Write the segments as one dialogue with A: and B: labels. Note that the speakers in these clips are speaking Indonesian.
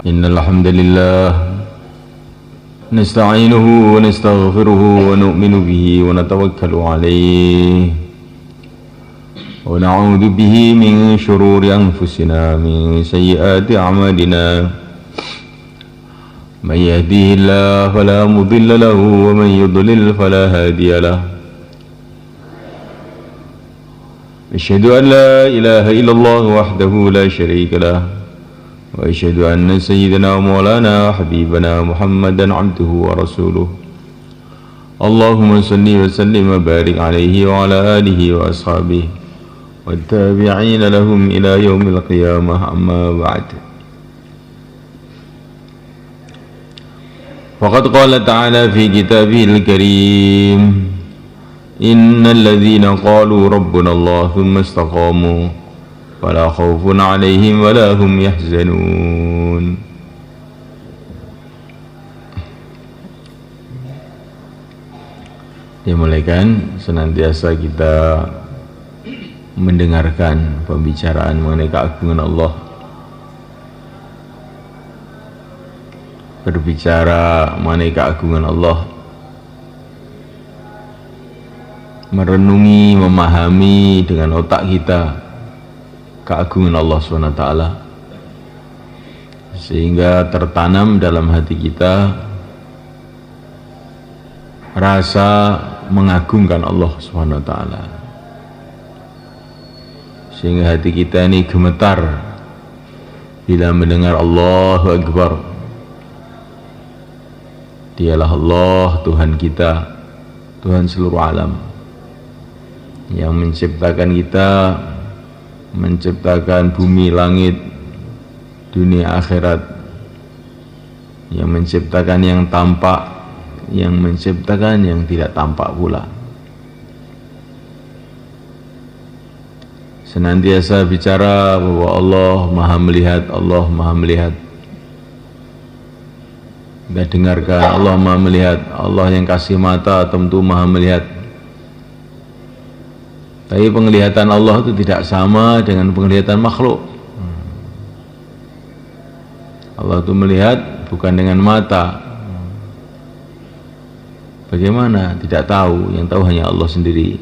A: إن الحمد لله نستعينه ونستغفره ونؤمن به ونتوكل عليه ونعوذ به من شرور أنفسنا من سيئات أعمالنا من يهديه الله فلا مضل له ومن يضلل فلا هادي له أشهد أن لا إله إلا الله وحده لا شريك له وأشهد أن سيدنا ومولانا حبيبنا محمدا عبده ورسوله اللهم صل وسلم وبارك عليه وعلى آله وأصحابه والتابعين لهم إلى يوم القيامة أما بعد وقد قال تعالى في كتابه الكريم إن الذين قالوا ربنا الله ثم استقاموا فلا خوف عليهم ولا هم يحزنون. Dimulaikan senantiasa kita mendengarkan pembicaraan mengenai keagungan Allah, berbicara mengenai keagungan Allah, merenungi, memahami dengan otak kita keagungan Allah SWT, sehingga tertanam dalam hati kita rasa mengagungkan Allah SWT, sehingga hati kita ini gemetar bila mendengar Allahu Akbar. Dialah Allah Tuhan kita, Tuhan seluruh alam, yang menciptakan kita, menciptakan bumi, langit, dunia, akhirat, yang menciptakan yang tampak, yang menciptakan yang tidak tampak pula. Senantiasa bicara bahwa Allah Maha Melihat, Allah Maha Melihat. Kita dengarkan Allah Maha Melihat, Allah yang kasih mata tentu Maha Melihat. Tapi penglihatan Allah itu tidak sama dengan penglihatan makhluk. Allah itu melihat bukan dengan mata. Bagaimana? Tidak tahu, yang tahu hanya Allah sendiri.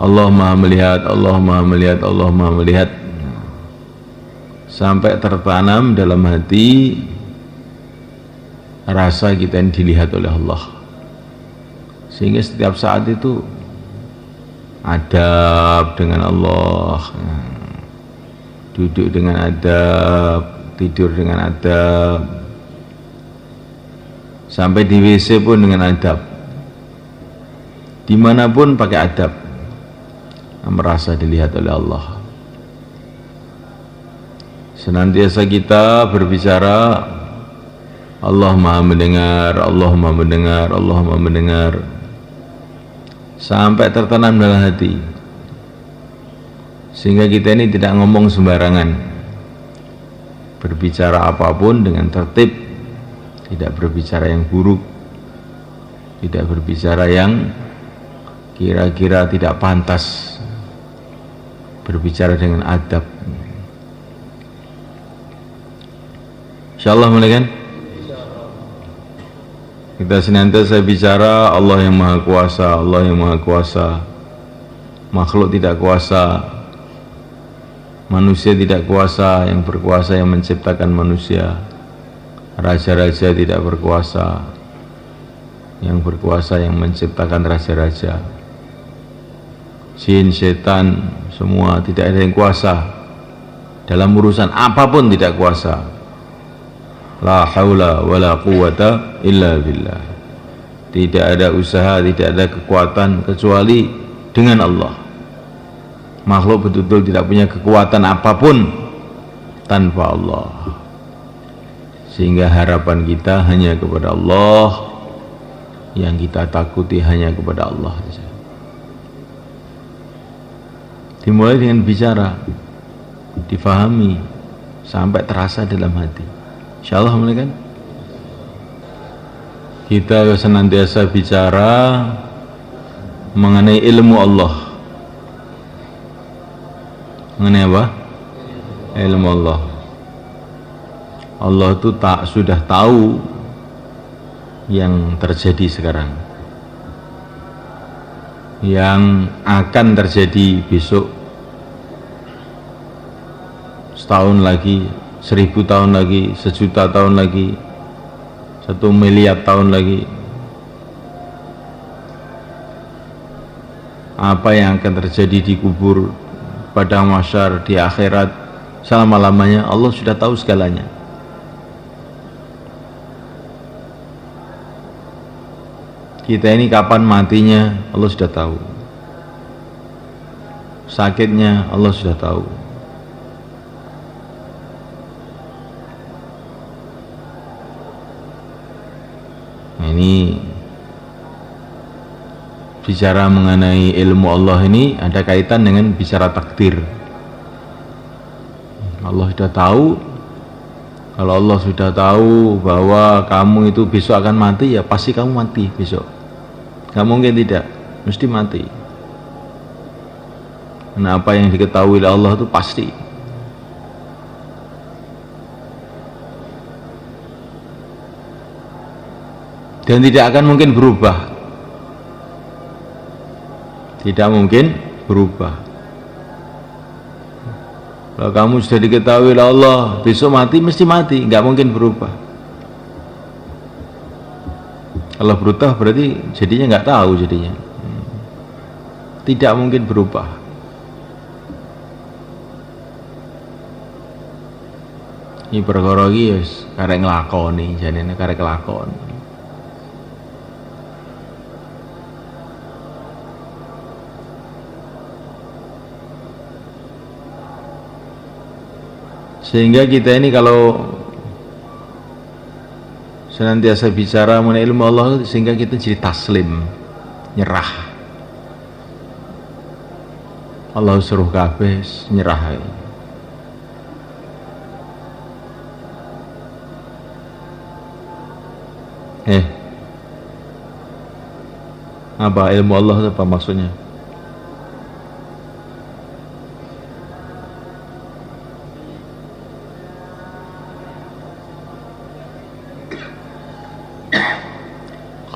A: Allah Maha Melihat, Allah Maha Melihat, Allah Maha Melihat. Sampai tertanam dalam hati rasa kita yang dilihat oleh Allah, sehingga setiap saat itu adab dengan Allah, duduk dengan adab, tidur dengan adab, sampai di WC pun dengan adab, dimanapun pakai adab, merasa dilihat oleh Allah. Senantiasa kita berbicara Allah Maha Mendengar, Allah Maha Mendengar, Allah Maha Mendengar, sampai tertanam dalam hati, sehingga kita ini tidak ngomong sembarangan, berbicara apapun dengan tertib, tidak berbicara yang buruk, tidak berbicara yang kira-kira tidak pantas, berbicara dengan adab. Insyaallah mulai kan? Kita senantiasa bicara Allah yang Maha Kuasa, Allah yang Maha Kuasa. Makhluk tidak kuasa, manusia tidak kuasa, yang berkuasa yang menciptakan manusia. Raja-raja tidak berkuasa, yang berkuasa yang menciptakan raja-raja. Jin, setan, semua tidak ada yang kuasa. Dalam urusan apapun tidak kuasa. La haula wala quwwata illa billah. Tidak ada usaha, tidak ada kekuatan kecuali dengan Allah. Makhluk betul-betul tidak punya kekuatan apapun tanpa Allah, sehingga harapan kita hanya kepada Allah, yang kita takuti hanya kepada Allah. Dimulai dengan bicara, difahami sampai terasa dalam hati. Insyaallah mulai kan? Kita senantiasa bicara mengenai ilmu Allah, Mengenai apa? Ilmu Allah. Allah itu sudah tahu yang terjadi sekarang, yang akan terjadi besok, setahun lagi, 1000 tahun lagi, 1.000.000 tahun lagi, 1 miliar tahun lagi. Apa yang akan terjadi di kubur, pada mahsyar, di akhirat, selama-lamanya Allah sudah tahu segalanya. Kita ini kapan matinya Allah sudah tahu, sakitnya Allah sudah tahu. Nah, ini bicara mengenai ilmu Allah ini ada kaitan dengan bicara takdir. Allah sudah tahu. Kalau Allah sudah tahu bahwa kamu itu besok akan mati, ya pasti kamu mati besok. Gak mungkin tidak, mesti mati. Karena apa yang diketahui oleh Allah itu pasti. Dan tidak akan mungkin berubah. Tidak mungkin berubah. Kalau kamu sudah diketahui oleh Allah besok mati, mesti mati, nggak mungkin berubah. Kalau berubah berarti jadinya nggak tahu, jadinya tidak mungkin berubah. Ini perkara iki wis karek nglakoni, janene karek kelakon. Sehingga kita ini kalau senantiasa bicara mengenai ilmu Allah, sehingga kita jadi taslim, nyerah. Allah suruh kabeh nyerah. Apa ilmu Allah, apa maksudnya?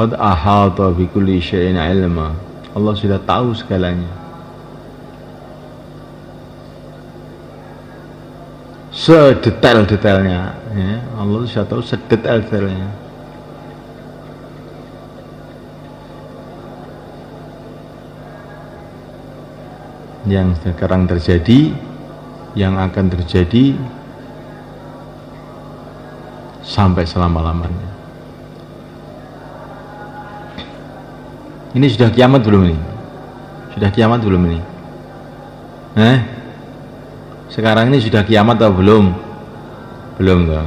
A: Qad ahata bi kulli syai'in ilma. Allah sudah tahu segalanya. Sedetail-detailnya, ya. Allah sudah tahu sedetail-detailnya. Yang sekarang terjadi, yang akan terjadi sampai selama-lamanya. Ini sudah kiamat belum ini? Sudah kiamat belum ini? Sekarang ini sudah kiamat atau belum? Belum toh.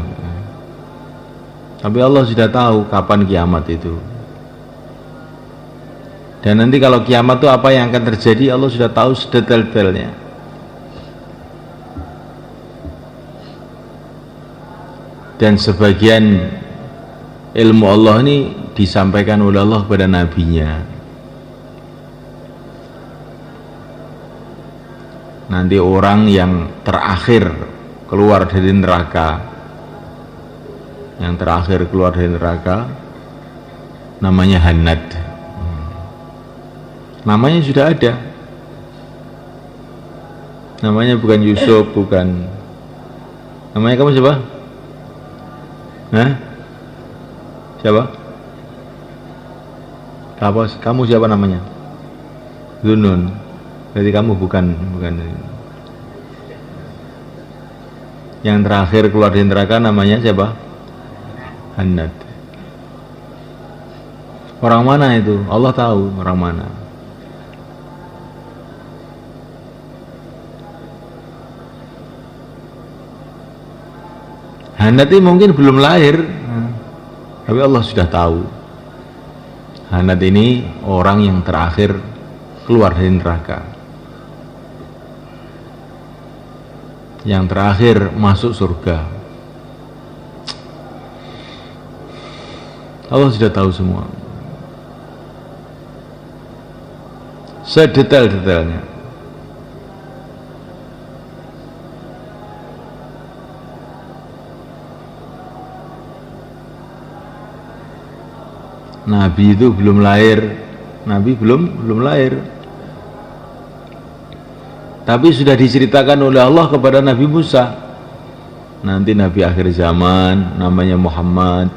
A: Tapi Allah sudah tahu kapan kiamat itu. Dan nanti kalau kiamat itu apa yang akan terjadi, Allah sudah tahu sedetail-detailnya. Dan sebagian ilmu Allah ini disampaikan oleh Allah kepada nabinya. Nanti orang yang terakhir keluar dari neraka, yang terakhir keluar dari neraka namanya Hannad. Namanya sudah ada. Namanya bukan Yusuf, bukan. Namanya kamu siapa? Siapa? Kamu siapa namanya? Zunun. Berarti kamu bukan. Yang terakhir keluar dari neraka namanya siapa? Hannad. Orang mana itu? Allah tahu orang mana. Hannad ini mungkin belum lahir, tapi Allah sudah tahu. Hannad ini orang yang terakhir keluar dari neraka, yang terakhir masuk surga. Allah sudah tahu semua, sedetail-detailnya. Nabi itu belum lahir, Nabi belum lahir, tapi sudah diceritakan oleh Allah kepada Nabi Musa, nanti Nabi akhir zaman namanya Muhammad,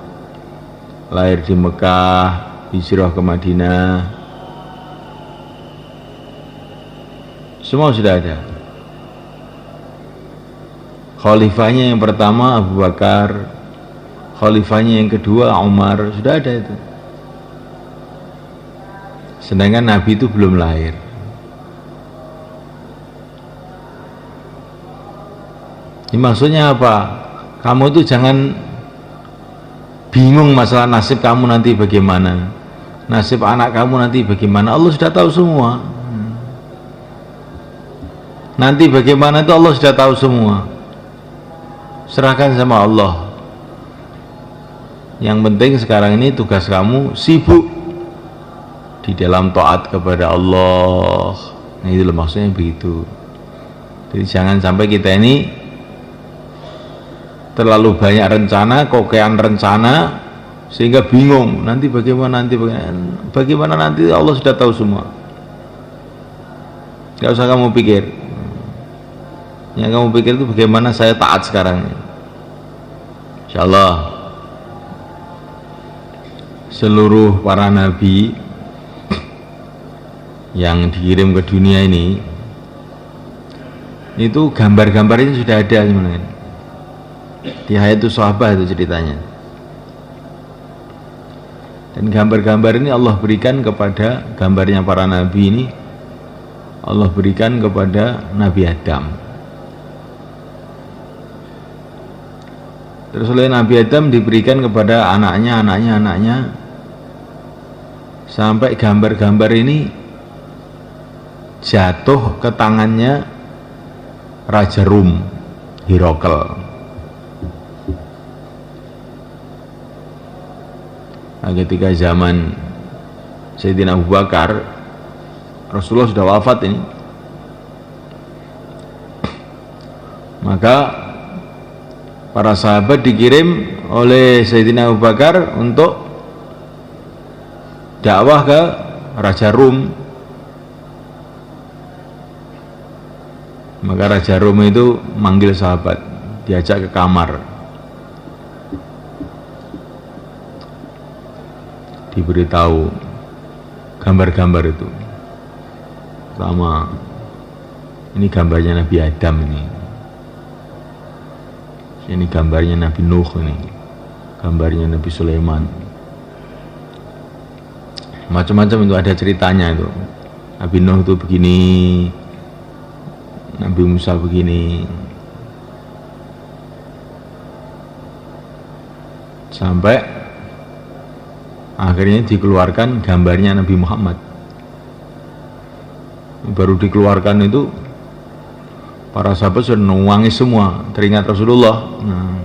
A: lahir di Mekah, hijrah ke Madinah, semua sudah ada. Khalifahnya yang pertama Abu Bakar, khalifahnya yang kedua Umar, sudah ada itu. Sedangkan Nabi itu belum lahir. Ini maksudnya apa? Kamu itu jangan bingung masalah nasib kamu nanti bagaimana, nasib anak kamu nanti bagaimana. Allah sudah tahu semua. Nanti bagaimana itu Allah sudah tahu semua. Serahkan sama Allah. Yang penting sekarang ini tugas kamu sibuk di dalam taat kepada Allah. Nah, itu maksudnya begitu. Jadi jangan sampai kita ini terlalu banyak rencana, kokean rencana, sehingga bingung nanti bagaimana, bagaimana nanti Allah sudah tahu semua. Gak usah kamu pikir. Yang kamu pikir itu bagaimana saya taat sekarang. Insyaallah seluruh para nabi yang dikirim ke dunia ini, itu gambar-gambarnya sudah ada sebenarnya. Di Hayatus Sahabah itu ceritanya. Dan gambar-gambar ini Allah berikan kepada, gambarnya para nabi ini Allah berikan kepada Nabi Adam. Terus oleh Nabi Adam diberikan kepada anaknya, sampai gambar-gambar ini jatuh ke tangannya Raja Rum, Herakl. Nah, ketika zaman Sayyidina Abu Bakar, Rasulullah sudah wafat ini, maka para sahabat dikirim oleh Sayyidina Abu Bakar untuk dakwah ke Raja Rum. Maka Raja Rum itu manggil sahabat, diajak ke kamar, diberitahu gambar-gambar itu. Pertama, ini gambarnya Nabi Adam ini gambarnya Nabi Nuh, ini gambarnya Nabi Sulaiman, macam-macam itu ada ceritanya itu. Nabi Nuh itu begini, Nabi Musa begini, sampai akhirnya dikeluarkan gambarnya Nabi Muhammad. Baru dikeluarkan itu para sahabat sudah nangis semua, teringat Rasulullah. Nah,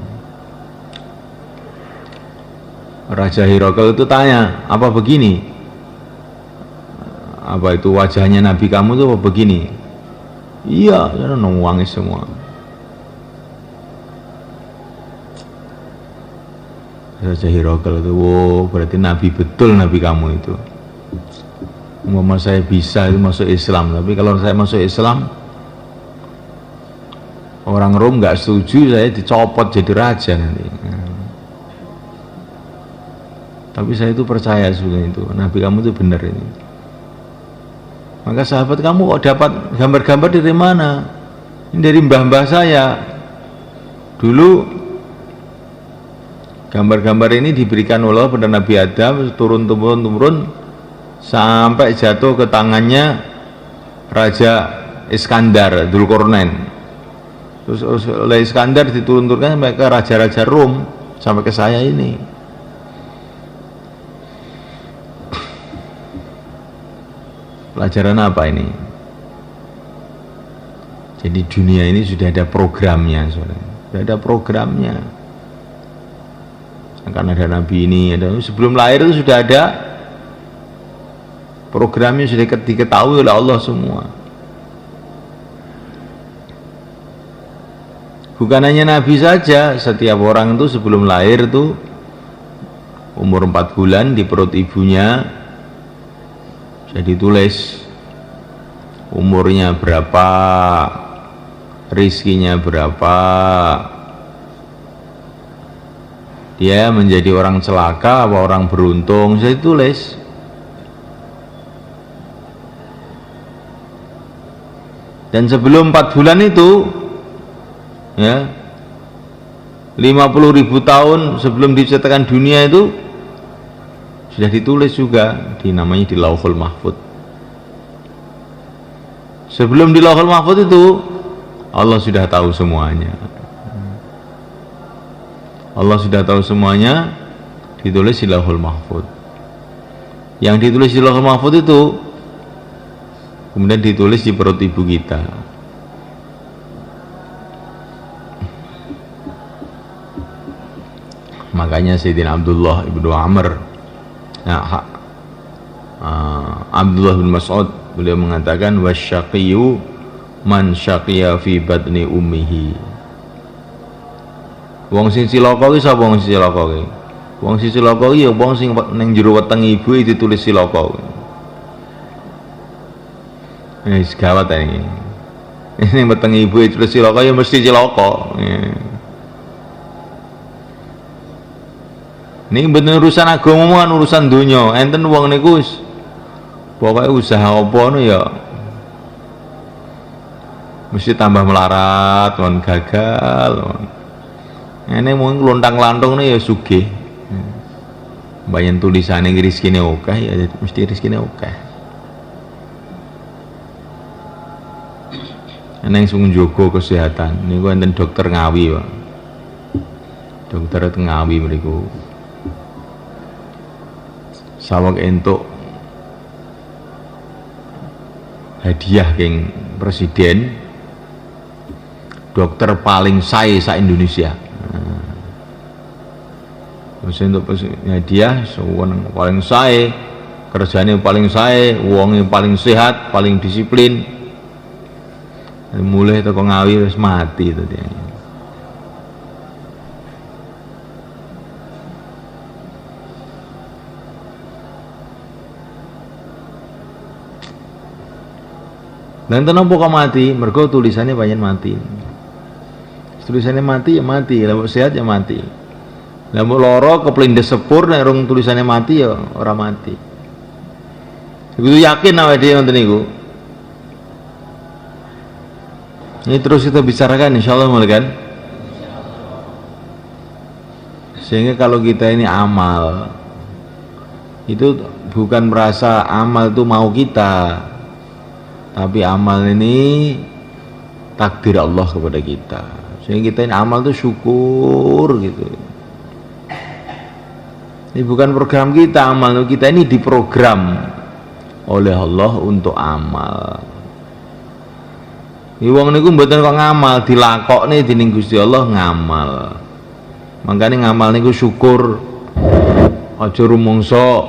A: Raja Herakl itu tanya, apa begini? Apa itu wajahnya Nabi kamu itu apa begini? Iya, sudah nangis semua. Raja Herakl itu, wow, berarti Nabi betul Nabi kamu itu. Umpama saya bisa itu masuk Islam, tapi kalau saya masuk Islam, orang Rom nggak setuju, saya dicopot jadi raja nanti. Tapi saya itu percaya sebenarnya itu Nabi kamu itu benar ini. Maka sahabat, kamu kok dapat gambar-gambar dari mana? Ini dari mbah-mbah saya. Dulu gambar-gambar ini diberikan oleh pada Nabi Adam, turun sampai jatuh ke tangannya Raja Iskandar, Dzulqarnain. Terus oleh Iskandar diturunkan sampai ke raja-raja Rom, sampai ke saya ini. Pelajaran apa ini? Jadi dunia ini sudah ada programnya, sudah ada programnya. Akan ada nabi ini, ada, sebelum lahir itu sudah ada programnya, sudah diketahui oleh Allah semua. Bukan hanya nabi saja, setiap orang itu sebelum lahir itu umur 4 bulan di perut ibunya sudah ditulis umurnya berapa, rizkinya berapa, dia menjadi orang celaka apa orang beruntung, sudah ditulis. Dan sebelum 4 bulan itu ya 50.000 tahun sebelum diciptakan dunia itu sudah ditulis juga, namanya di Lauhul Mahfuz. Sebelum di Lauhul Mahfuz itu Allah sudah tahu semuanya. Allah sudah tahu semuanya, ditulis di Lauhul Mahfuz. Yang ditulis di Lauhul Mahfuz itu kemudian ditulis di perut ibu kita. Makanya Sayyidina Abdullah ibnu Amr, Abdullah bin Mas'ud, beliau mengatakan wasyaqiyu man syaqiya fi batni ummihi. Wong sing cilaka ki sapa wong sing cilaka ki? Wong sing cilaka ki ya wong sing ning jero weteng ibu ditulis cilaka. Gawat ini. Ini weteng ibu ditulis cilaka ya mesti cilaka. Ini bener urusan agama kan urusan dunia. Enten wong niku wis pokoke usaha apa ya mesti tambah melarat, mon gagal. Ini mung lontang-lantung nih ya sugih. Banyak tulisane rezekine akeh ya mesti rezekine akeh. Ana sing njogo kesehatan niku enten dokter Ngawi, Pak. Dokter Ngawi mriku. Saweg entuk hadiah keng presiden dokter paling sae sa Indonesia. Terus untuk hadiah sewenang paling sae, kerjanya paling sae, uangnya paling sehat, paling disiplin. Mulai teko Ngawi wis mati itu dia. Dan kenapa kok mati? Mergo tulisannya banyak mati. Tulisannya mati ya mati, lalu sehat ya mati. Lalu loro keplindes sepur nek rung tulisannya mati ya ora mati. Begitu yakin awake dhewe ngoten niku. Ini terus kita bicarakan insyaallah mulai kan. Sehingga kalau kita ini amal itu bukan merasa amal itu mau kita, tapi amal ini takdir Allah kepada kita. Sehingga kita ini amal itu syukur gitu. Ini bukan program kita, amal kita ini diprogram oleh Allah untuk amal. Wong niku mboten kok ngamal, dilakokne dening Gusti Allah ngamal. Makanya ngamal niku syukur, aja rumangsa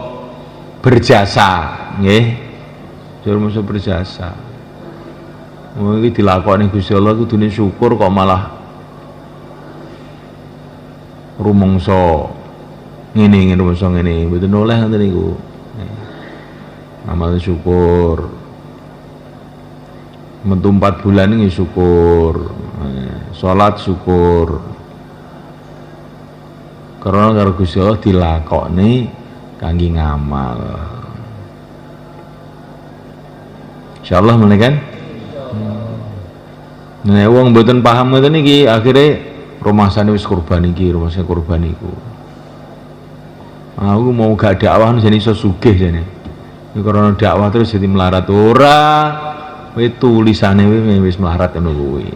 A: berjasa, nggih. Aja rumangsa berjasa. Wong iki dilakokne Gusti Allah kudune syukur kok malah rumangsa ngene rumangsa ngene, mboten oleh ngoten niku. Amal syukur. Metu 4 bulan ini syukur, sholat syukur, karena karo Gusti Allah dilakoni kangge ngamal. Insyaallah mulai kan. Nah, wong mboten paham ngoten iki akhire rumasane wis kurban iki, rumasane kurban iku. Aku mau gak dakwah jane iso sugih jane. Iki karena dakwah terus jadi melarat ora. Kowe tulisane wis melarat ngono kuwi.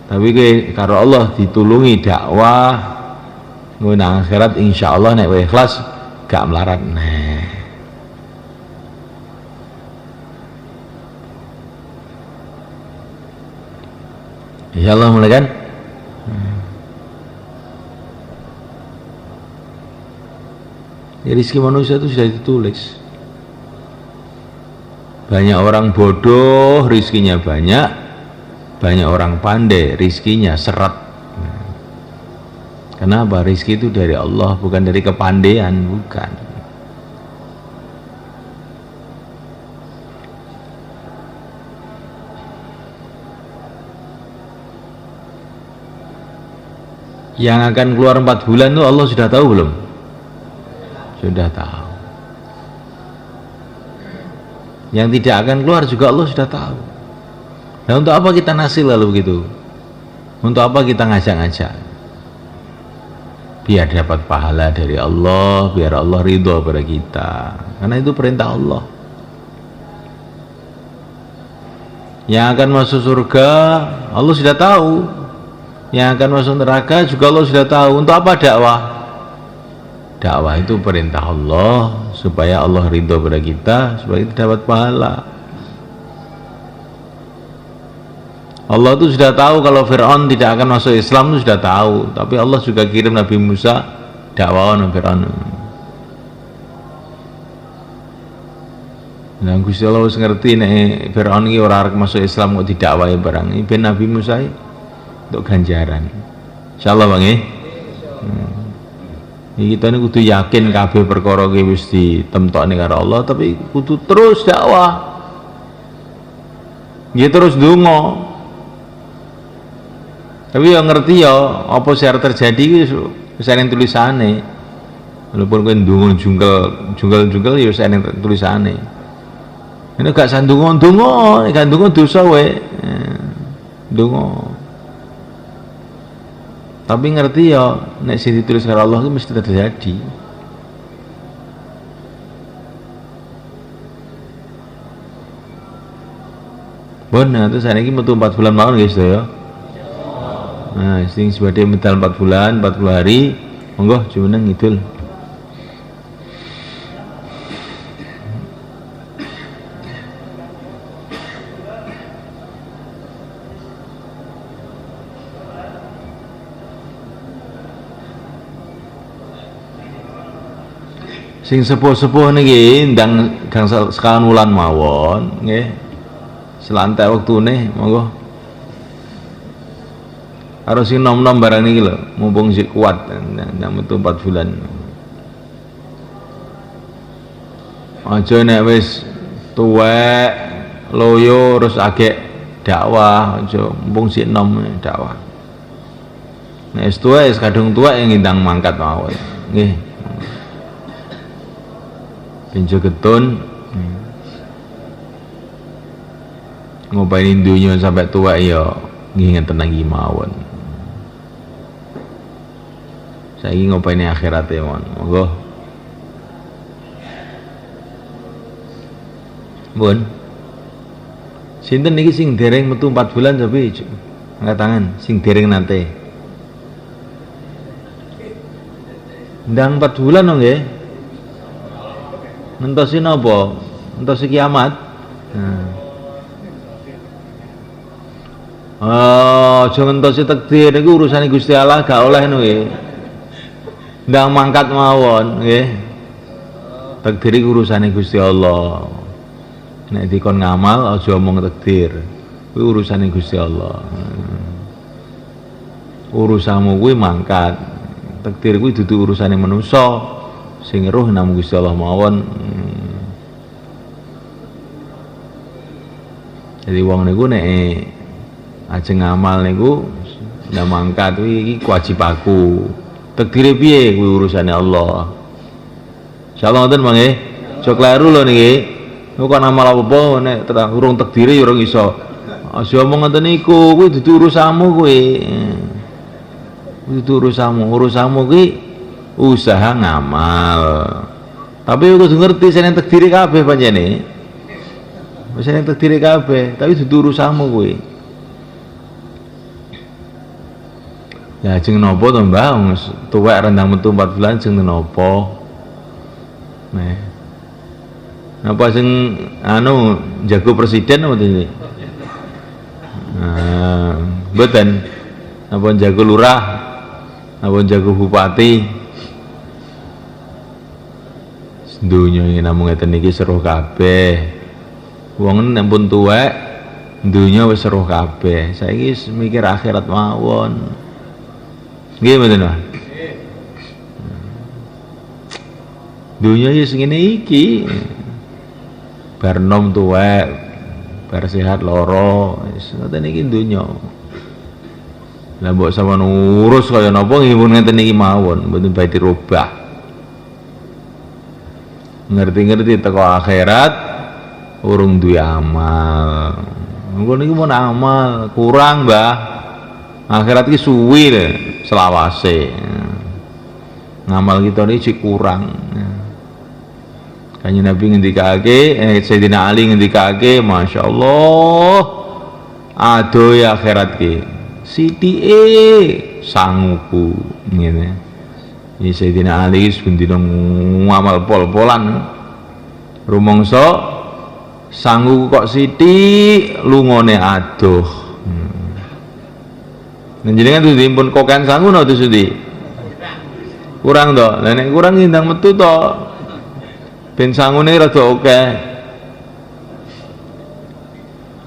A: Tapi kowe karo Allah ditulungi dakwah ngono nang akhirat insyaallah nek kowe ikhlas gak melarat neh. Insyaallah mulai kan? Ya, rezeki manusia itu sudah ditulis. Banyak orang bodoh rizkinya banyak, banyak orang pandai rizkinya seret. Kenapa? Rizki itu dari Allah, bukan dari kepandaian, bukan. Yang akan keluar 4 bulan itu Allah sudah tahu belum? Sudah tahu. Yang tidak akan keluar juga Allah sudah tahu. Nah, untuk apa kita nasil lalu begitu? Untuk apa kita ngajak-ngajak? Biar dapat pahala dari Allah, biar Allah ridho pada kita. Karena itu perintah Allah. Yang akan masuk surga Allah sudah tahu. Yang akan masuk neraka juga Allah sudah tahu. Untuk apa dakwah? Dakwah itu perintah Allah, supaya Allah ridho pada kita, supaya kita dapat pahala. Allah itu sudah tahu kalau Fir'aun tidak akan masuk Islam, itu sudah tahu. Tapi Allah juga kirim Nabi Musa dakwah nang Fir'aun. Nah, Gusti Allah wis ngerti nek Fir'aun iki ora arep masuk Islam kok didakwahi barang. Iki ben Nabi Musa untuk ganjaran. Insyaallah Bang nggih. Kita ini kudu yakin kabeh perkara iki wis ditemtokne karo Allah, tapi kudu terus dakwah. Nggih terus ndonga. Tapi yang ngerti ya apa sih terjadi wis ana tulisane. Walaupun kowe ndonga jungkel ya wis ana tulisane. Ini gak sandungo-ndonga, gak ndonga dosa wae. Ndonga. Tapi ngerti ya nek sing ditulis karo Allah itu mesti terjadi. Nah, terus saiki metu 4 bulan mawon guys ya. Nah, sing sebade medal 4 bulan, 40 hari, monggo jumeneng ngidul. Sing sepuh-sepuh niki ndang gangsal sekawan wulan mawon nggih. Selantai wektune monggo. Harus sing nom-nom barang niki lho, mumpung sik kuat ndang metu 4 bulan. Aja nek wis tuwek loyo terus agek dakwah, aja mumpung sik nom dakwah. Nek wis tuwek wis kadung tuwek yang ndang mangkat mawon. Nggih. Pinjo getun ngopain dunia sampai tua ya nginget tenang mawon. Saya ingin ngopain akhirat ya mon, monggo. Bun, sinten niki sing dereng metu 4 bulan tapi angkat tangan, sing dereng nate. Ndang 4 bulan dong nggih. Nentosi napa? Nentosi kiamat. Aja ngentosi takdir niku urusane Gusti Allah gak oleh nggih. Ndang mangkat mawon nggih. Takdir iku urusane Gusti Allah. Nek dikon ngamal aja omong takdir. Kuwi urusane Gusti Allah. Urusanmu kuwi mangkat. Takdir kuwi dudu urusane manusa. Sing roh namung Gusti Allah mawon. Jadi wong niku nek ajeng ngamal niku ndak mangkat iki wajib aku. Takdire piye kuwi urusane Allah. Insyaallah ngoten Bang nggih. Aja kleru lho niki. Niku kok amal apa nek urung takdire ya urung iso. Aja omong ngoten niku, kuwi dudu urusanmu kuwi. Dudu urusanmu kuwi usaha ngamal. Tapi kudu ngerti seneng takdire kabeh panjene. Wis seneng takdire kabeh, tapi dudu urusanmu kuwi. Ya jeng napa to Mbah, tuwek rendang metu 4 bulan jeng napa? Nah. Napa sing anu jago presiden apa iki? Nah, mboten. Napa jago lurah? Napa jago bupati? Dunia ini namung ngeten iki seruh kabeh. Wong nek pun tuwek, dunia wis seruh kabeh. Saiki mikir akhirat mawon. Nggih mboten, Pak? Dunia ya sing ngene iki. Bar nom tuwek, bar sehat loro, wis ngoten iki dunya. Lah mbok sampean urus kaya napa nggih pun ngeten iki mawon, mboten bae dirubah. Ngerti-ngerti teko akhirat urung duwe amal. Engko niki mun amal kurang, Mbah. Akhirat iki suwi lho selawase. Ngamal kita ini kurang. Kanjeng Nabi ngendikake, Sayyidina Ali ngendikake, Masya Allah, adoh ya akhirat ki, sithike sanguku, ngene. Ini Sayyidina Ali sebendina ngamal pol-polan, rumangsa sanguku kok sithik, lungone adoh. Njenengan tuh diimpun kokan sangu no tuh sudi. Kurang to. Lah nek kurang ndang metu to. Ben sangune rada akeh.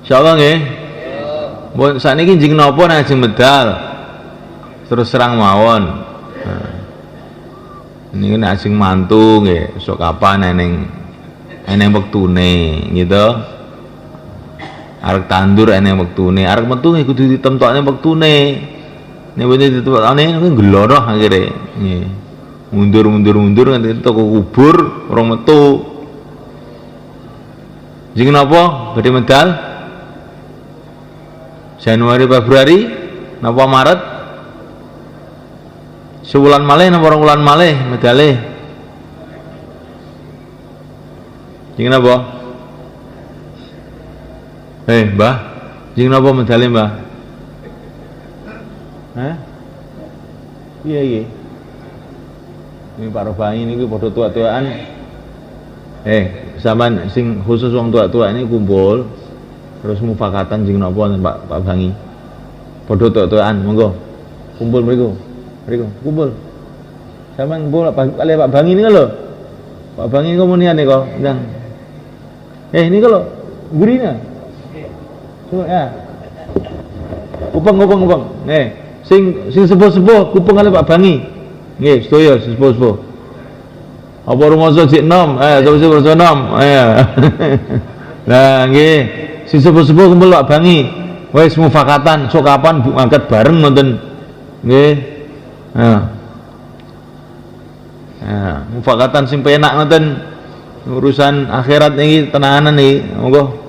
A: Insyaallah nggih. Mbok sakniki njing napa nek ajeng medal. Terus serang mawon. Niki nek ajeng mantu nggih, sok kapan eneng wektune gitu. Arek tandur eneng wektune, arek metu kudu ditemtokne wektune. Nek wene ditemtokne ngeloro akhire. Nggih. Mundur nganti toko kubur orang metu. Jeng napa badhe medal? Januari Februari napa Maret? Sewulan malih napa rong wulan malih medale? Jeng napa? Mbah, jeng napa medale, Mbah? Hah? Iya iki. Ini Pak Robangi ini padha tua-tuaan. Sampean sing khusus wong tua-tua ini kumpul terus mufakatan jeng napa Pak Bangi. Padha tua-tuaan, monggo. Kumpul mriku. Kumpul. Sampean kumpul kali Pak Bangi ini lho. Pak Bangi komunian nih kok, ndang. Ini lho, gurina. Coba ya. Kupeng. Sing sepuh-sepuh kupeng kali Pak Bangi. Nggih, sedaya sepuh-sepuh. Apa rumoso sik nom? Sepuh-sepuh nom. Lah nggih, sing sepuh-sepuh kumpul Pak Bangi. Wis mufakatan sok kapan angkat bareng ngoten. Nggih. Mufakatan sing penak ngoten. Urusan akhirat niki tenanan niki. Monggo.